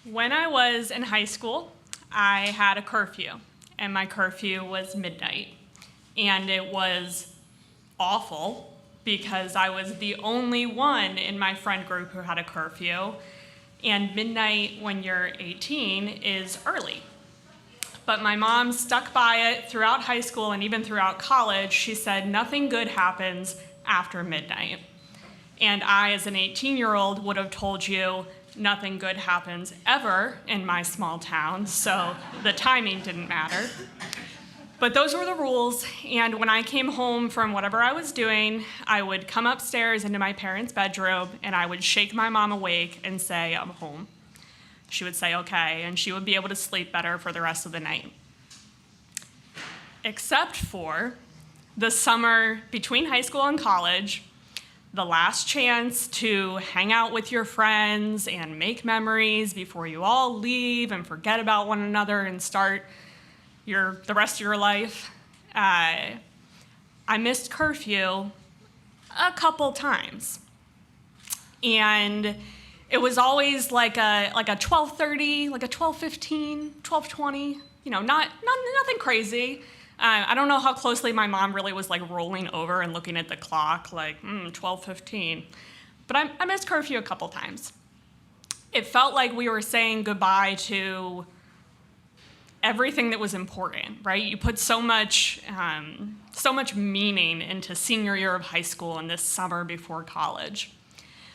When I was in high school, I had a curfew, and my curfew was midnight. And it was awful because I was the only one in my friend group who had a curfew. And midnight when you're 18 is early. But my mom stuck by it throughout high school and even throughout college. She said nothing good happens after midnight. And I, as an 18-year-old, would have told you nothing good happens ever in my small town, so the timing didn't matter. But those were the rules, and when I came home from whatever I was doing, I would come upstairs into my parents' bedroom, and I would shake my mom awake and say, "I'm home." She would say, "Okay," and she would be able to sleep better for the rest of the night. Except for the summer between high school and college, the last chance to hang out with your friends and make memories before you all leave and forget about one another and start the rest of your life. I missed curfew a couple times. And it was always like a 12:30, like a 12:15, 12:20, nothing crazy. I don't know how closely my mom really was like rolling over and looking at the clock, like 12:15. But I missed curfew a couple times. It felt like we were saying goodbye to everything that was important, right? You put so much meaning into senior year of high school and this summer before college.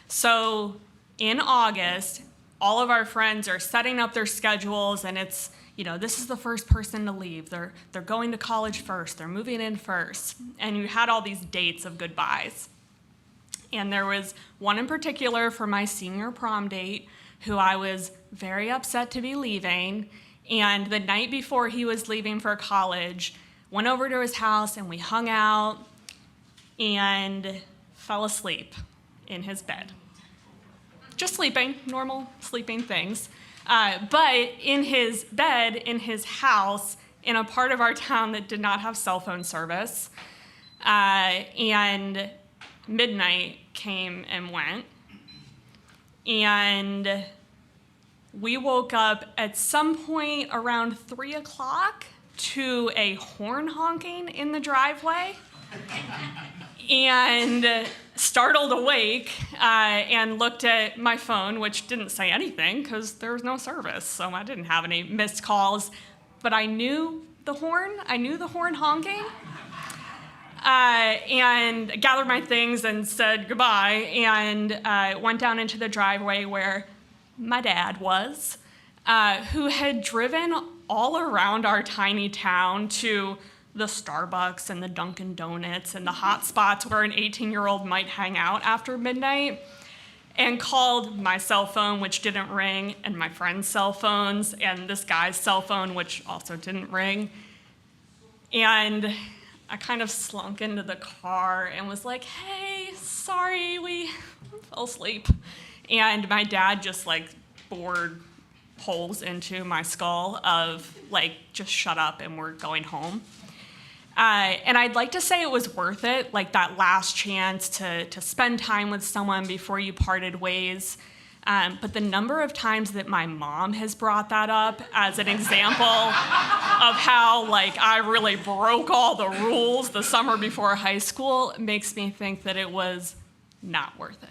So in August, all of our friends are setting up their schedules, and it's, this is the first person to leave. They're going to college first. They're moving in first. And you had all these dates of goodbyes. And there was one in particular for my senior prom date who I was very upset to be leaving. And the night before he was leaving for college, went over to his house and we hung out and fell asleep in his bed. Just sleeping, normal sleeping things. But in his bed, in his house, in a part of our town that did not have cell phone service, and midnight came and went, and we woke up at some point around 3 o'clock to a horn honking in the driveway, and startled awake and looked at my phone, which didn't say anything because there was no service, so I didn't have any missed calls. But I knew the horn honking, and gathered my things and said goodbye, and went down into the driveway where my dad was, who had driven all around our tiny town to the Starbucks and the Dunkin' Donuts and the hot spots where an 18-year-old might hang out after midnight, and called my cell phone, which didn't ring, and my friend's cell phones, and this guy's cell phone, which also didn't ring. And I kind of slunk into the car and was like, "Hey, sorry, we fell asleep." And my dad just bored holes into my skull of just shut up and we're going home. And I'd like to say it was worth it, that last chance to spend time with someone before you parted ways. But the number of times that my mom has brought that up as an example of how I really broke all the rules the summer before high school makes me think that it was not worth it.